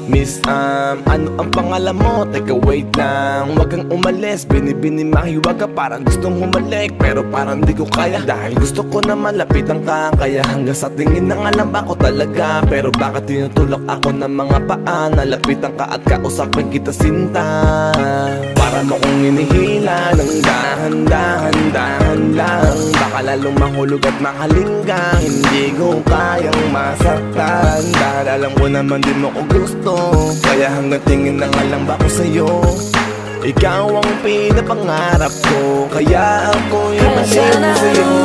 Miss, ano ang pangalan mo? Teka wait lang, wag kang umalis. Binibini mahiwag ka, parang gustong humalik, pero parang di ko kaya, dahil gusto ko na malapitan ka. Kaya hanggang sa tingin na alam ba ko talaga, pero bakit tinutulak ako ng mga paa? Nalapitan ka at kausapin kita sinta, para mo kong inihila ng dahan-dahan lang. Baka lalong mahulog at makalinggang, hindi ko kayang masaktan, dahil alam ko naman din mo ko gusto. Kaya hanggang tingin na lang ba ko sa'yo? Ikaw ang pinapangarap ko, kaya ako yung masin sa'yo.